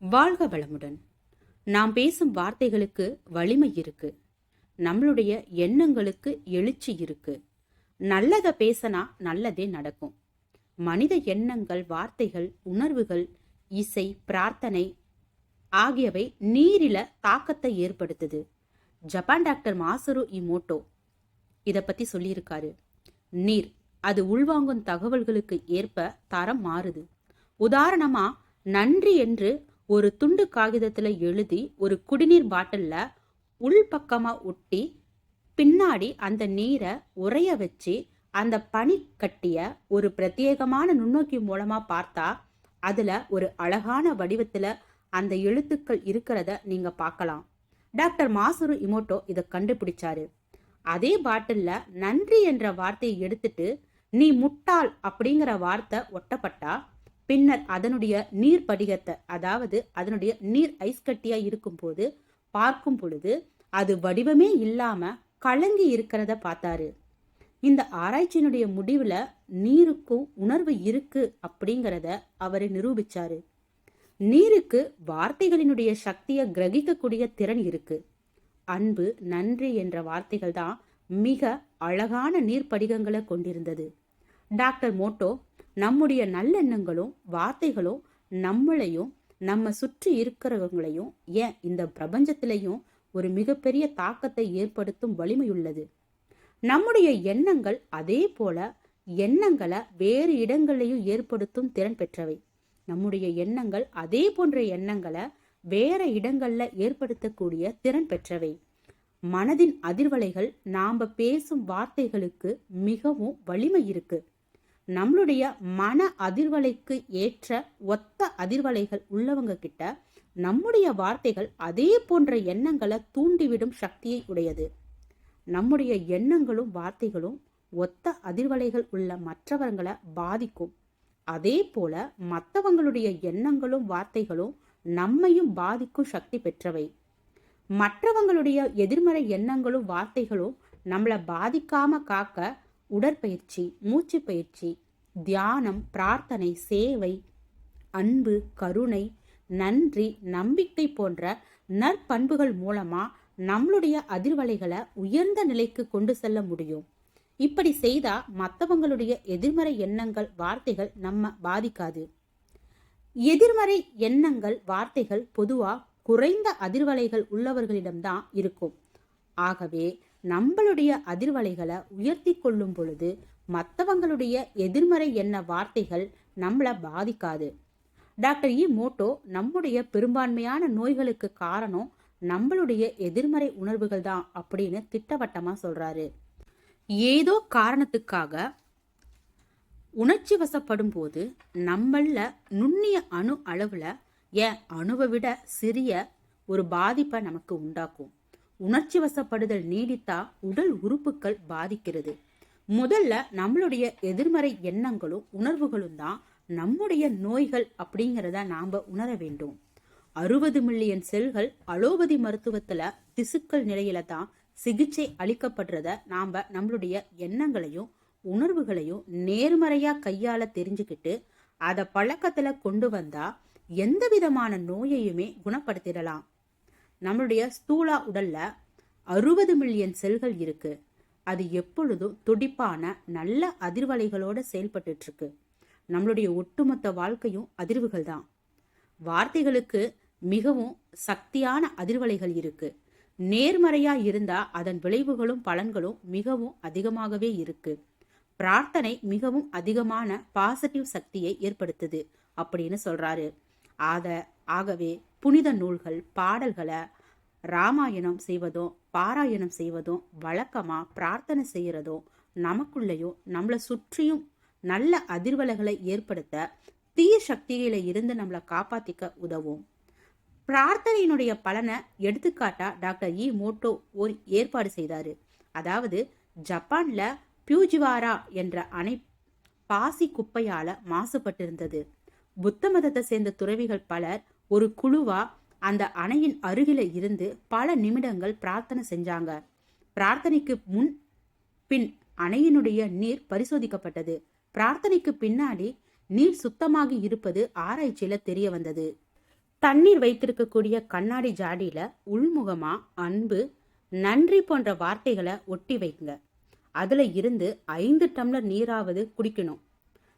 வாழ்க வளமுடன். நாம் பேசும் வார்த்தைகளுக்கு வலிமை இருக்கு. நம்மளுடைய எண்ணங்களுக்கு எழுச்சி இருக்கு. நல்லதை பேசினா நல்லதே நடக்கும். மனித எண்ணங்கள், வார்த்தைகள், உணர்வுகள், இசை, பிரார்த்தனை ஆகியவை நீரில தாக்கத்தை ஏற்படுத்துது. ஜப்பான் டாக்டர் மாசரு இமோட்டோ இதை பத்தி சொல்லியிருக்காரு. நீர் அது உள்வாங்கும் தகவல்களுக்கு ஏற்ப தரம் மாறுது. உதாரணமா, நன்றி என்று ஒரு துண்டு காகிதத்துல எழுதி ஒரு குடிநீர் பாட்டில்ல உள்பக்கமா ஒட்டி பின்னாடி அந்த நீரை உறைய வச்சு அந்த பனி கட்டிய ஒரு பிரத்யேகமான நுண்ணோக்கி மூலமா பார்த்தா அதுல ஒரு அழகான வடிவத்துல அந்த எழுத்துக்கள் இருக்கிறத நீங்க பார்க்கலாம். டாக்டர் மாசரு இமோட்டோ இதை கண்டுபிடிச்சாரு. அதே பாட்டில்ல நன்றி என்ற வார்த்தையை எடுத்துட்டு நீ முட்டாள் அப்படிங்கிற வார்த்தை ஒட்டப்பட்டா பின்னர் அதனுடைய நீர் படிகத்தை, அதாவது அதனுடைய நீர் ஐஸ் கட்டியா இருக்கும் போது பார்க்கும் பொழுது அது வடிவமே இல்லாம கலங்கி இருக்கிறத பார்த்தாரு. இந்த ஆராய்ச்சியினுடைய முடிவுல நீருக்கும் உணர்வு இருக்கு அப்படிங்கிறத அவரு நிரூபிச்சாரு. நீருக்கு வார்த்தைகளினுடைய சக்தியை கிரகிக்கக்கூடிய திறன் இருக்கு. அன்பு, நன்றி என்ற வார்த்தைகள் தான் மிக அழகான நீர் படிகங்களை கொண்டிருந்தது. டாக்டர் மோட்டோ நம்முடைய நல்லெண்ணங்களும் வார்த்தைகளும் நம்மளையும் நம்ம சுற்றி இருக்கிறவங்களையும், ஏன் இந்த பிரபஞ்சத்திலையும் ஒரு மிகப்பெரிய தாக்கத்தை ஏற்படுத்தும் வலிமையுள்ளது. நம்முடைய எண்ணங்கள் அதே போல எண்ணங்களை வேறு இடங்களையும் ஏற்படுத்தும் திறன் பெற்றவை. நம்முடைய எண்ணங்கள் அதே போன்ற எண்ணங்களை வேற இடங்கள்ல ஏற்படுத்தக்கூடிய திறன் பெற்றவை. மனதின் அதிர்வலைகள் நாம பேசும் வார்த்தைகளுக்கு மிகவும் வலிமை இருக்கு. நம்மளுடைய மன அதிர்வலைக்கு ஏற்ற ஒத்த அதிர்வலைகள் உள்ளவங்க கிட்ட நம்முடைய வார்த்தைகள் அதே போன்ற எண்ணங்களை தூண்டிவிடும் சக்தியை உடையது. நம்முடைய எண்ணங்களும் வார்த்தைகளும் ஒத்த அதிர்வலைகள் உள்ள மற்றவர்களை பாதிக்கும். அதே போல மற்றவங்களுடைய எண்ணங்களும் வார்த்தைகளும் நம்மையும் பாதிக்கும் சக்தி பெற்றவை. மற்றவங்களுடைய எதிர்மறை எண்ணங்களும் வார்த்தைகளும் நம்மளை பாதிக்காம காக்க உடற்பயிற்சி, மூச்சு பயிற்சி, தியானம், பிரார்த்தனை, சேவை, அன்பு, கருணை, நன்றி, நம்பிக்கை போன்ற நற்பண்புகள் மூலமா நம்மளுடைய அதிர்வலைகளை உயர்ந்த நிலைக்கு கொண்டு செல்ல முடியும். இப்படி செய்தா மற்றவங்களுடைய எதிர்மறை எண்ணங்கள், வார்த்தைகள் நம்ம பாதிக்காது. எதிர்மறை எண்ணங்கள், வார்த்தைகள் பொதுவா குறைந்த அதிர்வலைகள் உள்ளவர்களிடம்தான் இருக்கும். ஆகவே நம்மளுடைய அதிர்வலைகளை உயர்த்தி கொள்ளும் பொழுது மற்றவங்களுடைய எதிர்மறை எண்ண வார்த்தைகள் நம்மளை பாதிக்காது. டாக்டர் மோட்டோ நம்முடைய பெரும்பான்மையான நோய்களுக்கு காரணம் நம்மளுடைய எதிர்மறை உணர்வுகள் தான் அப்படின்னு திட்டவட்டமா சொல்றாரு. ஏதோ காரணத்துக்காக உணர்ச்சி வசப்படும் போது நம்மள நுண்ணிய அணு அளவுல, ஏன் அணுவை விட சிறிய ஒரு பாதிப்பை நமக்கு உண்டாக்கும். உணர்ச்சி வசப்படுதல் நீடித்தா உடல் உறுப்புகள் பாதிக்கிறது. முதல்ல நம்மளுடைய எதிர்மறை எண்ணங்களும் உணர்வுகளும் தான் நம்முடைய நோய்கள் அப்படிங்கிறத நாம உணர வேண்டும். 60 மில்லியன் செல்கள் அலோபதி மருத்துவத்துல திசுக்கள் நிலையில தான் சிகிச்சை அளிக்கப்படுறத நாம நம்மளுடைய எண்ணங்களையும் உணர்வுகளையும் நேர்மறையா கையாள தெரிஞ்சுக்கிட்டு அதை பழக்கத்துல கொண்டு வந்தா எந்த விதமான நோயையுமே குணப்படுத்திடலாம். நம்மளுடைய ஸ்தூலா உடல்ல 60 மில்லியன் செல்கள் இருக்கு. அது எப்பொழுதும் துடிப்பான நல்ல அதிர்வலைகளோட செயல்பட்டு இருக்கு. நம்மளுடைய ஒட்டுமொத்த வாழ்க்கையும் அதிர்வுகள் தான். வார்த்தைகளுக்கு மிகவும் சக்தியான அதிர்வலைகள் இருக்கு. நேர்மறையா இருந்தா அதன் விளைவுகளும் பலன்களும் மிகவும் அதிகமாகவே இருக்கு. பிரார்த்தனை மிகவும் அதிகமான பாசிட்டிவ் சக்தியை ஏற்படுத்துது அப்படின்னு சொல்றாரு. ஆகவே புனித நூல்கள், பாடல்களை ராமாயணம் செய்வதும் பாராயணம் செய்வதும் வழக்கமா பிரார்த்தனை செய்யறதும் நமக்குள்ளேயும் நம்மளை சுற்றியும் நல்ல அதிர்வலைகளை ஏற்படுத்த தீய சக்தியில இருந்து நம்மளை காப்பாத்திக்க உதவும். பிரார்த்தனையினுடைய பலனை எடுத்துக்காட்டா டாக்டர் மோட்டோ ஒரு ஏற்பாடு செய்தாரு. அதாவது ஜப்பான்ல பியூஜிவாரா என்ற அணை பாசி குப்பையால மாசுபட்டிருந்தது. புத்த மதத்தை சேர்ந்த துறவிகள் பலர் ஒரு குழுவா அந்த அணையின் அருகில இருந்து பல நிமிடங்கள் பிரார்த்தனை செஞ்சாங்க. பிரார்த்தனைக்கு முன் பின் அணையினுடைய நீர் பரிசோதிக்கப்பட்டது. பிரார்த்தனைக்கு பின்னாடி நீர் சுத்தமாகி இருப்பது ஆராய்ச்சியில தெரிய வந்தது. தண்ணீர் வைத்திருக்கக்கூடிய கண்ணாடி ஜாடியில உள்முகமா அன்பு, நன்றி போன்ற வார்த்தைகளை ஒட்டி வைங்க. அதுல இருந்து 5 டம்ளர் நீராவது குடிக்கணும்.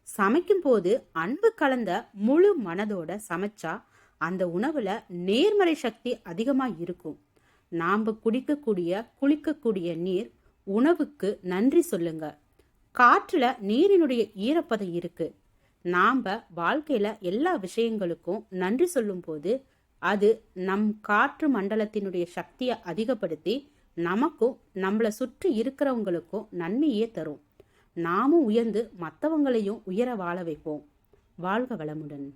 சமைக்கும் போது அன்பு கலந்த முழு மனதோட சமைச்சா அந்த உணவுல நேர்மறை சக்தி அதிகமா இருக்கும். நாம குளிக்கக்கூடிய நீர் உணவுக்கு நன்றி சொல்லுங்க. காற்றுல நீரினுடைய ஈரப்பதம் இருக்கு. நாம வாழ்க்கையில எல்லா விஷயங்களுக்கும் நன்றி சொல்லும் போது அது நம் காற்று மண்டலத்தினுடைய சக்தியை அதிகப்படுத்தி நமக்கும் நம்மளை சுற்றி இருக்கிறவங்களுக்கும் நன்மையே தரும். நாமும் உயர்ந்து மற்றவங்களையும் உயர வாழ வைப்போம். வாழ்க வளமுடன்.